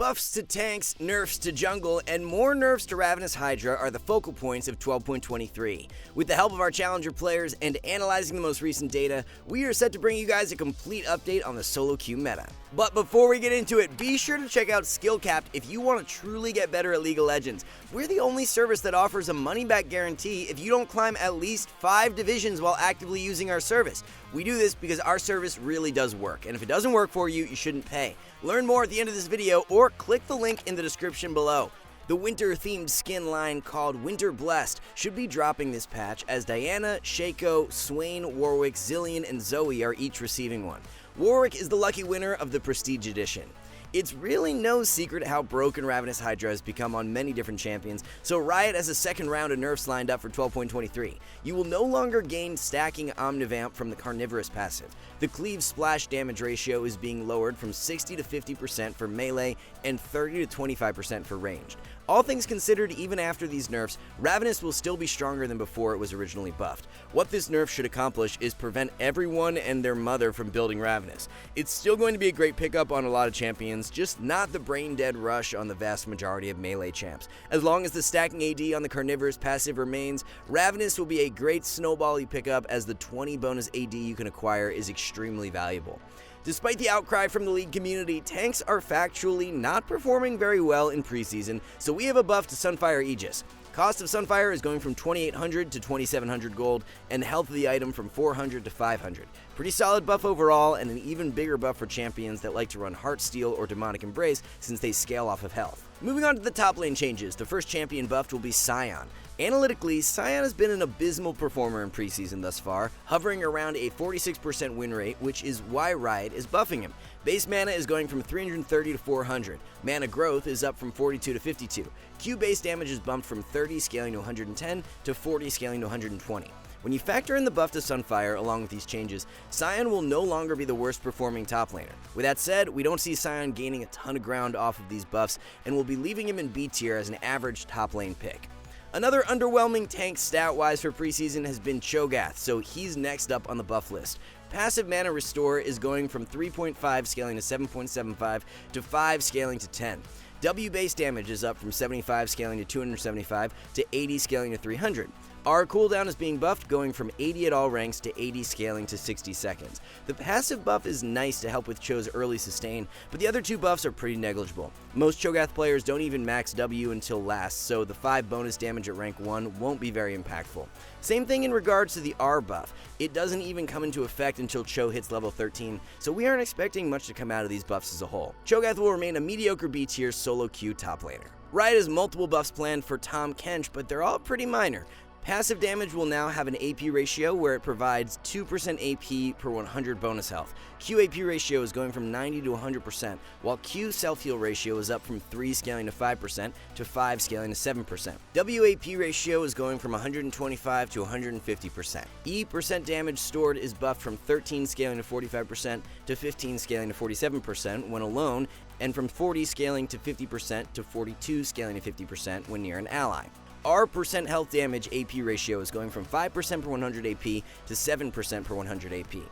Buffs to tanks, nerfs to jungle, and more nerfs to Ravenous Hydra are the focal points of 12.23. With the help of our challenger players and analyzing the most recent data, we are set to bring you guys a complete update on the solo queue meta. But before we get into it, be sure to check out SkillCapped if you want to truly get better at League of Legends. We're the only service that offers a money-back guarantee if you don't climb at least 5 divisions while actively using our service. We do this because our service really does work, and if it doesn't work for you, you shouldn't pay. Learn more at the end of this video or click the link in the description below. The winter-themed skin line called Winter Blessed should be dropping this patch, as Diana, Shaco, Swain, Warwick, Zillion, and Zoe are each receiving one. Warwick is the lucky winner of the Prestige Edition. It's really no secret how broken Ravenous Hydra has become on many different champions, so Riot has a second round of nerfs lined up for 12.23. You will no longer gain stacking Omnivamp from the Carnivorous passive. The cleave splash damage ratio is being lowered from 60 to 50% for melee and 30 to 25% for ranged. All things considered, even after these nerfs, Ravenous will still be stronger than before it was originally buffed. What this nerf should accomplish is prevent everyone and their mother from building Ravenous. It's still going to be a great pickup on a lot of champions, just not the brain dead rush on the vast majority of melee champs. As long as the stacking AD on the Carnivorous passive remains, Ravenous will be a great snowbally pickup, as the 20 bonus AD you can acquire is extremely valuable. Despite the outcry from the League community, tanks are factually not performing very well in preseason, so we have a buff to Sunfire Aegis. Cost of Sunfire is going from 2,800 to 2,700 gold, and health of the item from 400 to 500. Pretty solid buff overall, and an even bigger buff for champions that like to run Heartsteel or Demonic Embrace, since they scale off of health. Moving on to the top lane changes, the first champion buffed will be Sion. Analytically, Sion has been an abysmal performer in preseason thus far, hovering around a 46% win rate, which is why Riot is buffing him. Base mana is going from 330 to 400. Mana growth is up from 42 to 52. Q base damage is bumped from 30 scaling to 110 to 40 scaling to 120. When you factor in the buff to Sunfire along with these changes, Sion will no longer be the worst performing top laner. With that said, we don't see Sion gaining a ton of ground off of these buffs, and we'll be leaving him in B tier as an average top lane pick. Another underwhelming tank stat-wise for preseason has been Cho'Gath, so he's next up on the buff list. Passive mana restore is going from 3.5 scaling to 7.75 to 5 scaling to 10. W base damage is up from 75 scaling to 275 to 80 scaling to 300. Our cooldown is being buffed, going from 80 at all ranks to 80 scaling to 60 seconds. The passive buff is nice to help with Cho's early sustain, but the other two buffs are pretty negligible. Most Cho'Gath players don't even max W until last, so the 5 bonus damage at rank 1 won't be very impactful. Same thing in regards to the R buff. It doesn't even come into effect until Cho hits level 13, so we aren't expecting much to come out of these buffs as a whole. Cho'Gath will remain a mediocre B tier solo queue top laner. Riot has multiple buffs planned for Tahm Kench, but they're all pretty minor. Passive damage will now have an AP ratio where it provides 2% AP per 100 bonus health. Q AP ratio is going from 90 to 100%, while Q self-heal ratio is up from 3 scaling to 5% to 5 scaling to 7%. W AP ratio is going from 125 to 150%. E percent damage stored is buffed from 13 scaling to 45% to 15 scaling to 47% when alone, and from 40 scaling to 50% to 42 scaling to 50% when near an ally. Our percent health damage AP ratio is going from 5% per 100 AP to 7% per 100 AP.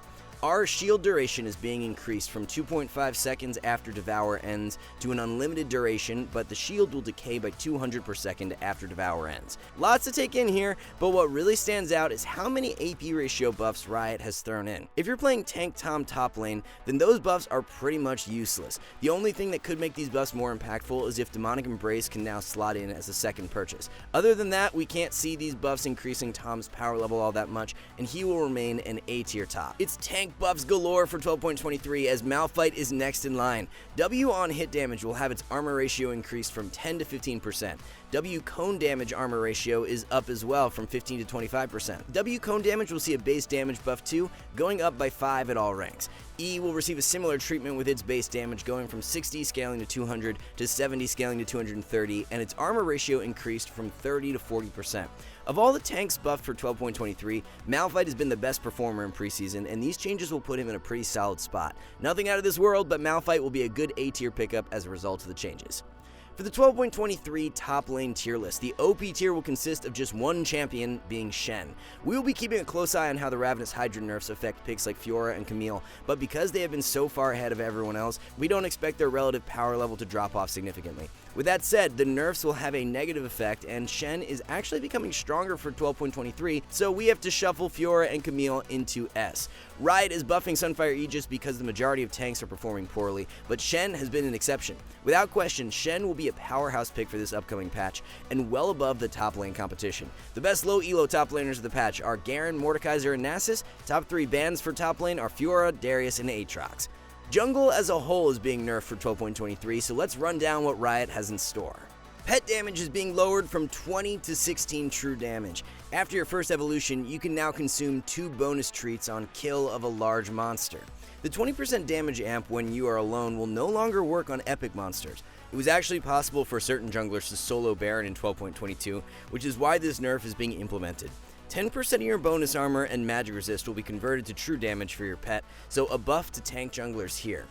Our shield duration is being increased from 2.5 seconds after Devour ends to an unlimited duration, but the shield will decay by 200 per second after Devour ends. Lots to take in here, but what really stands out is how many AP ratio buffs Riot has thrown in. If you're playing Tank Tom top lane, then those buffs are pretty much useless. The only thing that could make these buffs more impactful is if Demonic Embrace can now slot in as a second purchase. Other than that, we can't see these buffs increasing Tom's power level all that much, and he will remain an A tier top. It's tank buffs galore for 12.23, as Malphite is next in line. W on hit damage will have its armor ratio increased from 10 to 15%. W cone damage armor ratio is up as well from 15 to 25%. W cone damage will see a base damage buff too, going up by 5 at all ranks. E will receive a similar treatment with its base damage going from 60 scaling to 200 to 70 scaling to 230, and its armor ratio increased from 30 to 40%. Of all the tanks buffed for 12.23, Malphite has been the best performer in preseason, and these changes will put him in a pretty solid spot. Nothing out of this world, but Malphite will be a good A tier pickup as a result of the changes. For the 12.23 top lane tier list, the OP tier will consist of just one champion, being Shen. We will be keeping a close eye on how the Ravenous Hydra nerfs affect picks like Fiora and Camille, but because they have been so far ahead of everyone else, we don't expect their relative power level to drop off significantly. With that said, the nerfs will have a negative effect, and Shen is actually becoming stronger for 12.23, so we have to shuffle Fiora and Camille into S. Riot is buffing Sunfire Aegis because the majority of tanks are performing poorly, but Shen has been an exception. Without question, Shen will be a powerhouse pick for this upcoming patch, and well above the top lane competition. The best low elo top laners of the patch are Garen, Mordekaiser, and Nasus. Top 3 bans for top lane are Fiora, Darius, and Aatrox. Jungle as a whole is being nerfed for 12.23, so let's run down what Riot has in store. Pet damage is being lowered from 20 to 16 true damage. After your first evolution, you can now consume 2 bonus treats on kill of a large monster. The 20% damage amp when you are alone will no longer work on epic monsters. It was actually possible for certain junglers to solo Baron in 12.22, which is why this nerf is being implemented. 10% of your bonus armor and magic resist will be converted to true damage for your pet, so a buff to tank junglers here.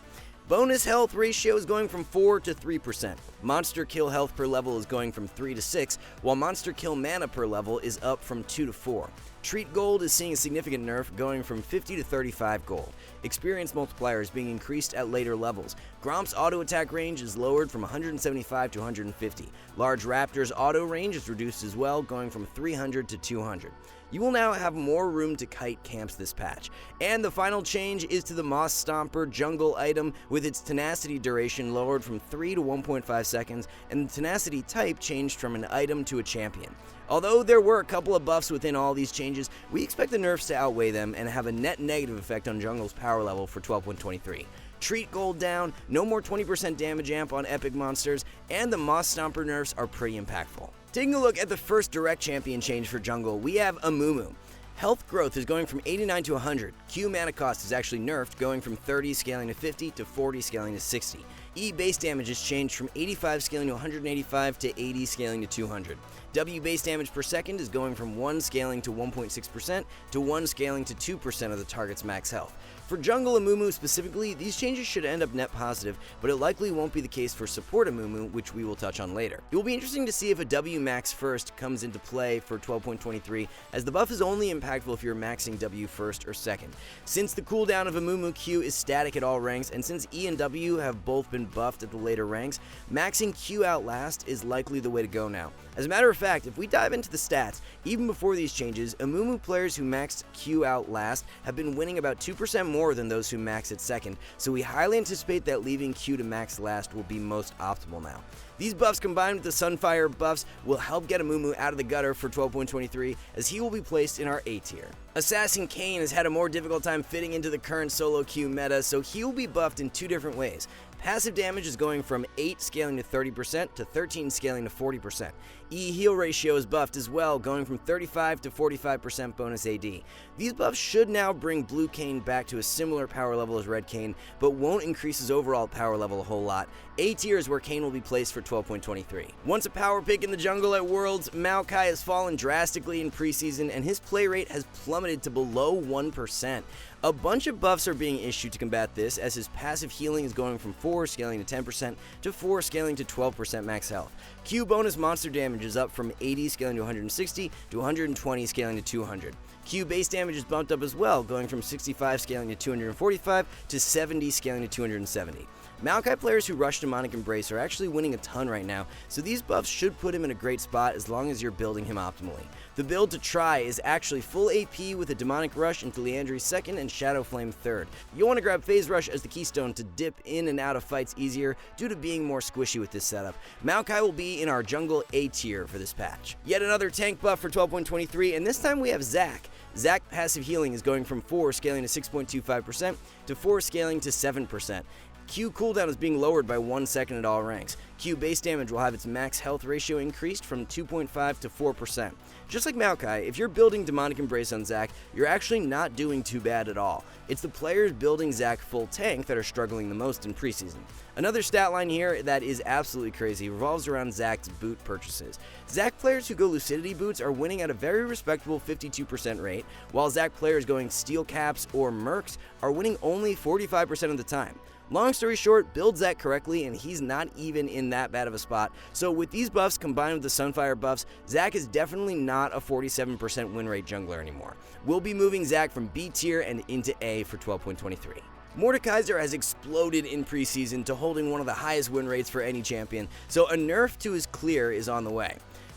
Bonus health ratio is going from 4 to 3%. Monster kill health per level is going from 3 to 6, while monster kill mana per level is up from 2 to 4. Treat gold is seeing a significant nerf, going from 50 to 35 gold. Experience multiplier is being increased at later levels. Gromp's auto attack range is lowered from 175 to 150. Large Raptor's auto range is reduced as well, going from 300 to 200. You will now have more room to kite camps this patch. And the final change is to the Moss Stomper jungle item, with its tenacity duration lowered from 3 to 1.5 seconds, and the tenacity type changed from an item to a champion. Although there were a couple of buffs within all these changes, we expect the nerfs to outweigh them and have a net negative effect on jungle's power level for 12.23. Treat gold down, no more 20% damage amp on epic monsters, and the Moss Stomper nerfs are pretty impactful. Taking a look at the first direct champion change for jungle, we have Amumu. Health growth is going from 89 to 100. Q mana cost is actually nerfed, going from 30 scaling to 50 to 40 scaling to 60. E base damage is changed from 85 scaling to 185 to 80 scaling to 200. W base damage per second is going from 1 scaling to 1.6% to 1 scaling to 2% of the target's max health. For jungle Amumu specifically, these changes should end up net positive, but it likely won't be the case for support Amumu, which we will touch on later. It will be interesting to see if a W max first comes into play for 12.23, as the buff is only impactful if you're maxing W first or second. Since the cooldown of Amumu Q is static at all ranks, and since E and W have both been buffed at the later ranks, maxing Q out last is likely the way to go now. As a matter of fact, if we dive into the stats, even before these changes, Amumu players who maxed Q out last have been winning about 2% more than those who max it second, so we highly anticipate that leaving Q to max last will be most optimal now. These buffs combined with the Sunfire buffs will help get Amumu out of the gutter for 12.23, as he will be placed in our A tier. Assassin Kayn has had a more difficult time fitting into the current solo Q meta, so he will be buffed in 2 different ways. Passive damage is going from 8 scaling to 30% to 13 scaling to 40%. E heal ratio is buffed as well, going from 35 to 45% bonus AD. These buffs should now bring Blue Kayn back to a similar power level as Red Kayn, but won't increase his overall power level a whole lot. A tier is where Kayn will be placed for 12.23. Once a power pick in the jungle at Worlds, Maokai has fallen drastically in preseason, and his play rate has plummeted to below 1%. A bunch of buffs are being issued to combat this, as his passive healing is going from 4 scaling to 10% to 4 scaling to 12% max health. Q bonus monster damage is up from 80 scaling to 160 to 120 scaling to 200. Q base damage is bumped up as well, going from 65 scaling to 245 to 70 scaling to 270. Maokai players who rush Demonic Embrace are actually winning a ton right now, so these buffs should put him in a great spot as long as you're building him optimally. The build to try is actually full AP with a Demonic Rush into Liandry 2nd and Shadow Flame 3rd. You'll want to grab Phase Rush as the keystone to dip in and out of fights easier due to being more squishy with this setup. Maokai will be in our jungle A tier for this patch. Yet another tank buff for 12.23, and this time we have Zac. Zac passive healing is going from 4 scaling to 6.25% to 4 scaling to 7%. Q cooldown is being lowered by 1 second at all ranks. Q base damage will have its max health ratio increased from 2.5 to 4%. Just like Maokai, if you're building Demonic Embrace on Zac, you're actually not doing too bad at all. It's the players building Zac full tank that are struggling the most in preseason. Another stat line here that is absolutely crazy revolves around Zac's boot purchases. Zac players who go Lucidity boots are winning at a very respectable 52% rate, while Zac players going Steel Caps or Mercs are winning only 45% of the time. Long story short, build Zac correctly and he's not even in that bad of a spot. So with these buffs combined with the Sunfire buffs, Zac is definitely not a 47% win rate jungler anymore. We'll be moving Zac from B tier and into A for 12.23. Mordekaiser has exploded in preseason to holding one of the highest win rates for any champion, so a nerf to his clear is on the way.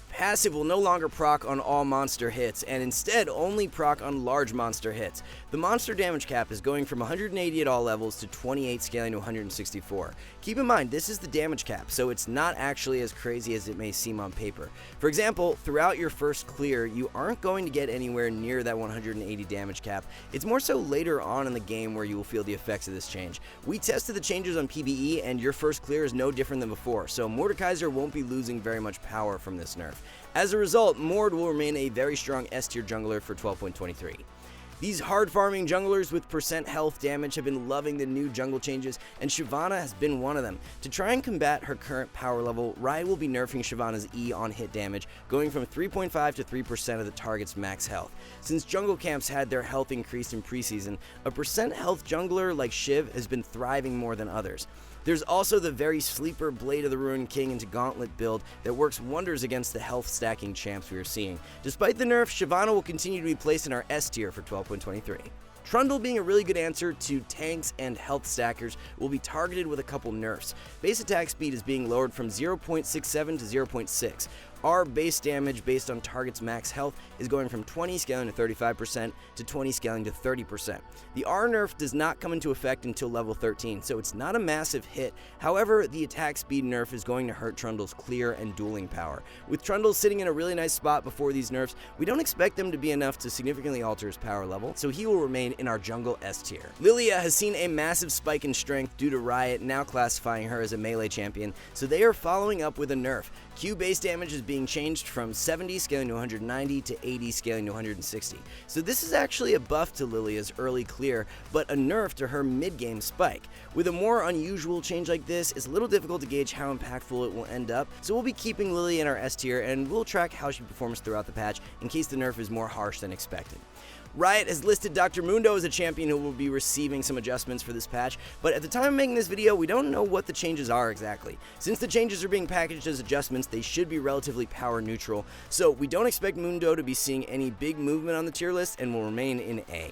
Passive will no longer proc on all monster hits, and instead only proc on large monster hits. The monster damage cap is going from 180 at all levels to 28 scaling to 164. Keep in mind, this is the damage cap, so it's not actually as crazy as it may seem on paper. For example, throughout your first clear, you aren't going to get anywhere near that 180 damage cap. It's more so later on in the game where you will feel the effects of this change. We tested the changes on PvE, and your first clear is no different than before, so Mordekaiser won't be losing very much power from this nerf. As a result, Mord will remain a very strong S tier jungler for 12.23. These hard farming junglers with percent health damage have been loving the new jungle changes, and Shyvana has been one of them. To try and combat her current power level, Riot will be nerfing Shyvana's E on hit damage, going from 3.5 to 3% of the target's max health. Since jungle camps had their health increased in preseason, a percent health jungler like Shiv has been thriving more than others. There's also the very sleeper Blade of the Ruined King into Gauntlet build that works wonders against the health stacking champs we are seeing. Despite the nerf, Shyvana will continue to be placed in our S tier for 12.23. Trundle, being a really good answer to tanks and health stackers, will be targeted with a couple nerfs. Base attack speed is being lowered from 0.67 to 0.6. Our base damage based on target's max health is going from 20 scaling to 35% to 20 scaling to 30%. The R nerf does not come into effect until level 13, so it's not a massive hit. However, the attack speed nerf is going to hurt Trundle's clear and dueling power. With Trundle sitting in a really nice spot before these nerfs, we don't expect them to be enough to significantly alter his power level, so he will remain in our jungle S tier. Lilia has seen a massive spike in strength due to Riot now classifying her as a melee champion, so they are following up with a nerf. Q base damage is being changed from 70 scaling to 190 to 80 scaling to 160. So this is actually a buff to Lilia's early clear, but a nerf to her mid-game spike. With a more unusual change like this, it's a little difficult to gauge how impactful it will end up, so we'll be keeping Lilia in our S tier and we'll track how she performs throughout the patch in case the nerf is more harsh than expected. Riot has listed Dr. Mundo as a champion who will be receiving some adjustments for this patch, but at the time of making this video, we don't know what the changes are exactly. Since the changes are being packaged as adjustments, they should be relatively power neutral, so we don't expect Mundo to be seeing any big movement on the tier list and will remain in A.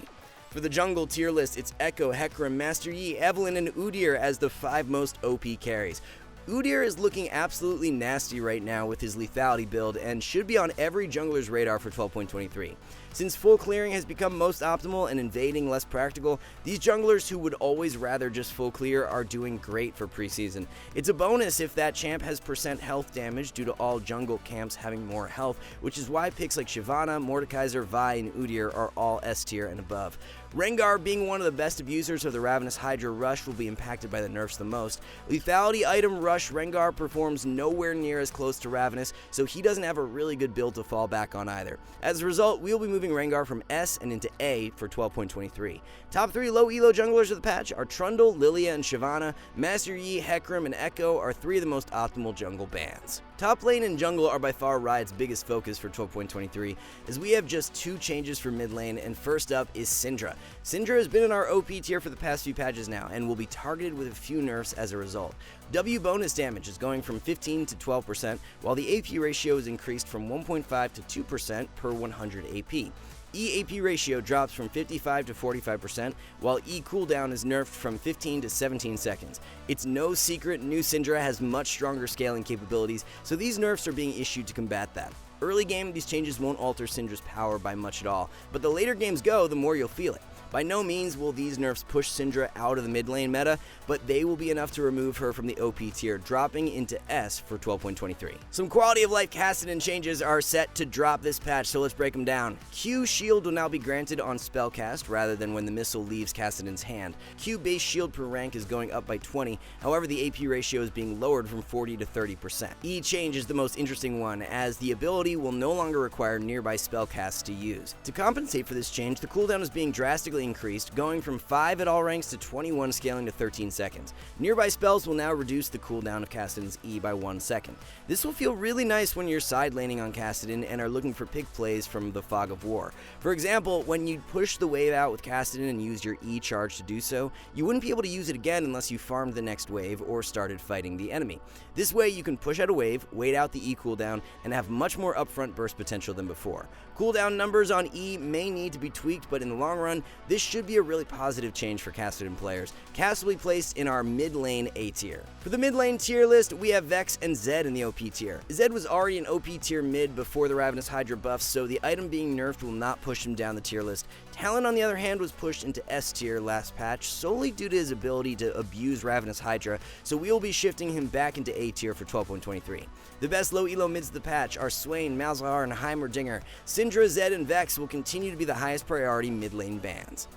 For the jungle tier list, it's Echo, Hecarim, Master Yi, Evelynn, and Udyr as the 5 most OP carries. Udyr is looking absolutely nasty right now with his lethality build and should be on every jungler's radar for 12.23. Since full clearing has become most optimal and invading less practical, these junglers who would always rather just full clear are doing great for preseason. It's a bonus if that champ has percent health damage due to all jungle camps having more health, which is why picks like Shyvana, Mordekaiser, Vi, and Udyr are all S tier and above. Rengar, being one of the best abusers of the Ravenous Hydra rush, will be impacted by the nerfs the most. Lethality item rush Rengar performs nowhere near as close to Ravenous, so he doesn't have a really good build to fall back on either. As a result, we'll be moving Rengar from S and into A for 12.23. Top 3 low elo junglers of the patch are Trundle, Lilia, and Shyvana. Master Yi, Hecarim, and Echo are 3 of the most optimal jungle bans. Top lane and jungle are by far Riot's biggest focus for 12.23, as we have just 2 changes for mid lane, and first up is Syndra. Syndra has been in our OP tier for the past few patches now, and will be targeted with a few nerfs as a result. W bonus damage is going from 15 to 12%, while the AP ratio is increased from 1.5 to 2% per 100 AP. E-AP ratio drops from 55 to 45%, while E cooldown is nerfed from 15 to 17 seconds. It's no secret new Syndra has much stronger scaling capabilities, so these nerfs are being issued to combat that. Early game, these changes won't alter Syndra's power by much at all, but the later games go, the more you'll feel it. By no means will these nerfs push Syndra out of the mid lane meta, but they will be enough to remove her from the OP tier, dropping into S for 12.23. Some quality of life Kassadin changes are set to drop this patch, so let's break them down. Q shield will now be granted on spellcast rather than when the missile leaves Kassadin's hand. Q base shield per rank is going up by 20, however the AP ratio is being lowered from 40 to 30%. E change is the most interesting one, as the ability will no longer require nearby spellcasts to use. To compensate for this change, the cooldown is being drastically dramatically increased, going from 5 at all ranks to 21 scaling to 13 seconds. Nearby spells will now reduce the cooldown of Kassadin's E by 1 second. This will feel really nice when you're side laning on Kassadin and are looking for pick plays from the Fog of War. For example, when you push the wave out with Kassadin and use your E charge to do so, you wouldn't be able to use it again unless you farmed the next wave or started fighting the enemy. This way you can push out a wave, wait out the E cooldown, and have much more upfront burst potential than before. Cooldown numbers on E may need to be tweaked, but in the long run, this should be a really positive change for Kassadin players. Cass will be placed in our mid lane A tier. For the mid lane tier list, we have Vex and Zed in the OP tier. Zed was already an OP tier mid before the Ravenous Hydra buff, so the item being nerfed will not push him down the tier list. Talon, on the other hand, was pushed into S tier last patch solely due to his ability to abuse Ravenous Hydra, so we will be shifting him back into A tier for 12.23. The best low elo mids of the patch are Swain, Malzahar, and Heimerdinger. Syndra, Zed, and Vex will continue to be the highest priority mid lane bans.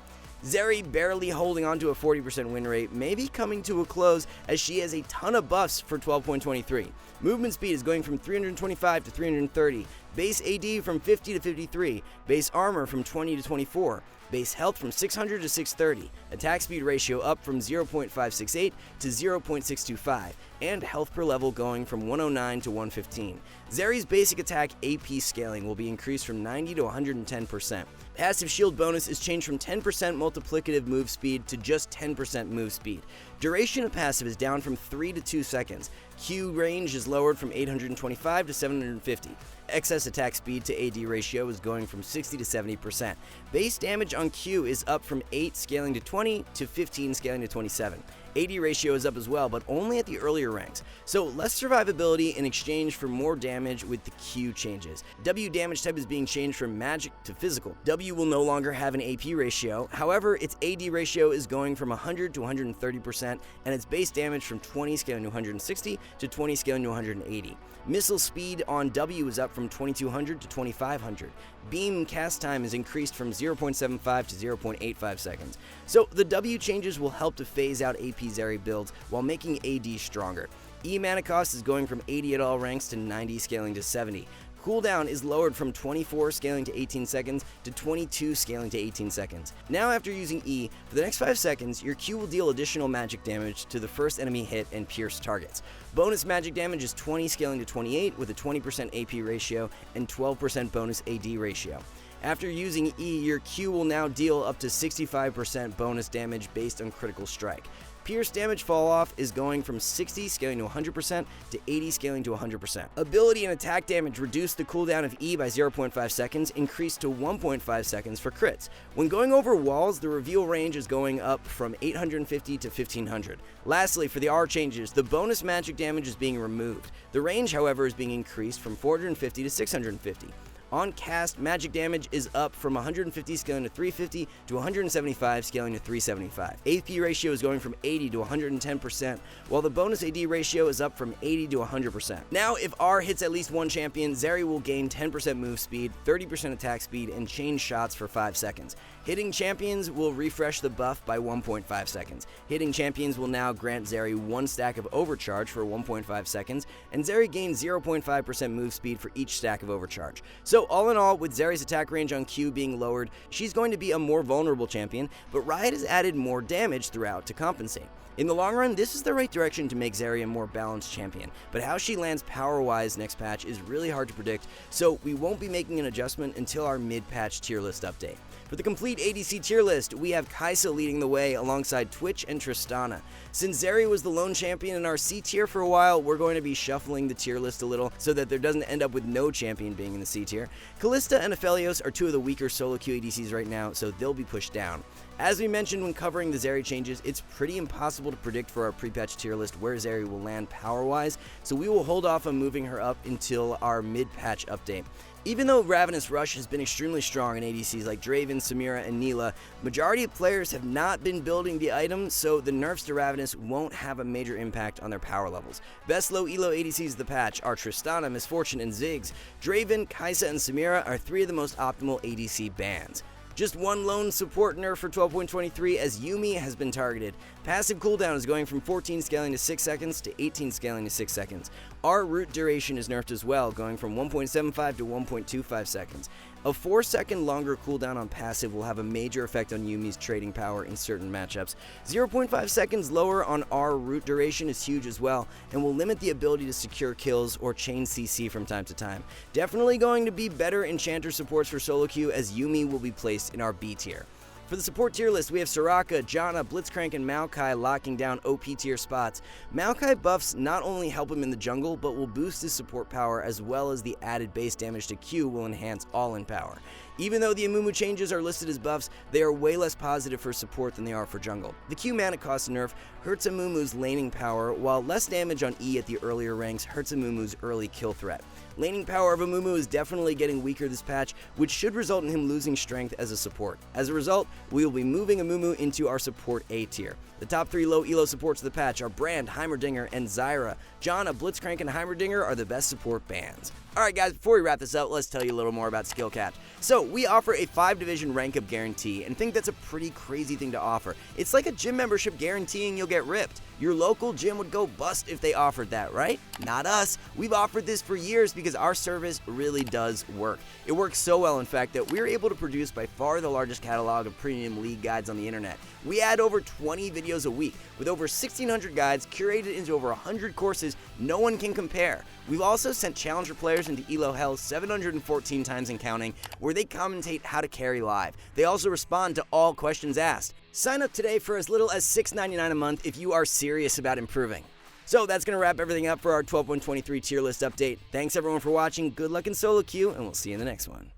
Zeri, barely holding on to a 40% win rate, may be coming to a close as she has a ton of buffs for 12.23. Movement speed is going from 325 to 330, base AD from 50 to 53, base armor from 20 to 24, base health from 600 to 630, attack speed ratio up from 0.568 to 0.625, and health per level going from 109 to 115. Zeri's basic attack AP scaling will be increased from 90 to 110%. Passive shield bonus is changed from 10% multiplicative move speed to just 10% move speed. Duration of passive is down from 3 to 2 seconds. Q range is lowered from 825 to 750. Excess attack speed to AD ratio is going from 60 to 70%. Base damage on Q is up from 8 scaling to 20 to 15 scaling to 27. AD ratio is up as well, but only at the earlier ranks, so less survivability in exchange for more damage with the Q changes. W damage type is being changed from magic to physical. W will no longer have an AP ratio, however, its AD ratio is going from 100 to 130%, and its base damage from 20 scaling to 160 to 20 scaling to 180. Missile speed on W is up from 2200 to 2500. Beam cast time is increased from 0.75 to 0.85 seconds. So the W changes will help to phase out AP Zeri builds while making AD stronger. E mana cost is going from 80 at all ranks to 90 scaling to 70. Cooldown is lowered from 24 scaling to 18 seconds to 22 scaling to 18 seconds. Now after using E, for the next 5 seconds, your Q will deal additional magic damage to the first enemy hit and pierce targets. Bonus magic damage is 20 scaling to 28 with a 20% AP ratio and 12% bonus AD ratio. After using E, your Q will now deal up to 65% bonus damage based on critical strike. Pierce damage fall off is going from 60 scaling to 100% to 80 scaling to 100%. Ability and attack damage reduce the cooldown of E by 0.5 seconds, increased to 1.5 seconds for crits. When going over walls, the reveal range is going up from 850 to 1500. Lastly, for the R changes, the bonus magic damage is being removed. The range, however, is being increased from 450 to 650. On cast, magic damage is up from 150 scaling to 350 to 175 scaling to 375. AP ratio is going from 80 to 110%, while the bonus AD ratio is up from 80 to 100%. Now, if R hits at least one champion, Zeri will gain 10% move speed, 30% attack speed, and change shots for 5 seconds. Hitting champions will refresh the buff by 1.5 seconds. Hitting champions will now grant Zeri 1 stack of overcharge for 1.5 seconds, and Zeri gains 0.5% move speed for each stack of overcharge. So all in all, with Zeri's attack range on Q being lowered, she's going to be a more vulnerable champion, but Riot has added more damage throughout to compensate. In the long run, this is the right direction to make Zeri a more balanced champion, but how she lands power-wise next patch is really hard to predict, so we won't be making an adjustment until our mid-patch tier list update. For the complete ADC tier list, we have Kai'Sa leading the way alongside Twitch and Tristana. Since Zeri was the lone champion in our C tier for a while, we're going to be shuffling the tier list a little so that there doesn't end up with no champion being in the C tier. Kalista and Aphelios are two of the weaker solo queue ADCs right now, so they'll be pushed down. As we mentioned when covering the Zeri changes, it's pretty impossible to predict for our pre-patch tier list where Zeri will land power-wise, so we will hold off on moving her up until our mid-patch update. Even though Ravenous Rush has been extremely strong in ADCs like Draven, Samira, and Neela, majority of players have not been building the item, so the nerfs to Ravenous won't have a major impact on their power levels. Best low elo ADCs of the patch are Tristana, Misfortune, and Ziggs. Draven, Kai'Sa, and Samira are 3 of the most optimal ADC bans. Just one lone support nerf for 12.23 as Yuumi has been targeted. Passive cooldown is going from 14 scaling to 6 seconds to 18 scaling to 6 seconds. Our root duration is nerfed as well, going from 1.75 to 1.25 seconds. A 4-second longer cooldown on passive will have a major effect on Yuumi's trading power in certain matchups. 0.5 seconds lower on our root duration is huge as well, and will limit the ability to secure kills or chain CC from time to time. Definitely going to be better enchanter supports for solo queue as Yuumi will be placed in our B tier. For the support tier list, we have Soraka, Janna, Blitzcrank, and Maokai locking down OP tier spots. Maokai buffs not only help him in the jungle, but will boost his support power, as well as the added base damage to Q will enhance all-in power. Even though the Amumu changes are listed as buffs, they are way less positive for support than they are for jungle. The Q mana cost nerf hurts Amumu's laning power, while less damage on E at the earlier ranks hurts Amumu's early kill threat. Laning power of Amumu is definitely getting weaker this patch, which should result in him losing strength as a support. As a result, we will be moving Amumu into our support A tier. The top 3 low elo supports of the patch are Brand, Heimerdinger, and Zyra. Janna, Blitzcrank, and Heimerdinger are the best support bans. Alright guys, before we wrap this up, let's tell you a little more about SkillCapped. So, we offer a 5-division rank up guarantee, and think that's a pretty crazy thing to offer. It's like a gym membership guaranteeing you'll get ripped. Your local gym would go bust if they offered that, right? Not us. We've offered this for years because our service really does work. It works so well, in fact, that we're able to produce by far the largest catalog of premium league guides on the internet. We add over 20 videos a week, with over 1,600 guides curated into over 100 courses no one can compare. We've also sent challenger players into Elo Hell 714 times and counting, where they commentate how to carry live. They also respond to all questions asked. Sign up today for as little as $6.99 a month if you are serious about improving. So that's going to wrap everything up for our 12.23 tier list update. Thanks everyone for watching, good luck in solo queue, and we'll see you in the next one.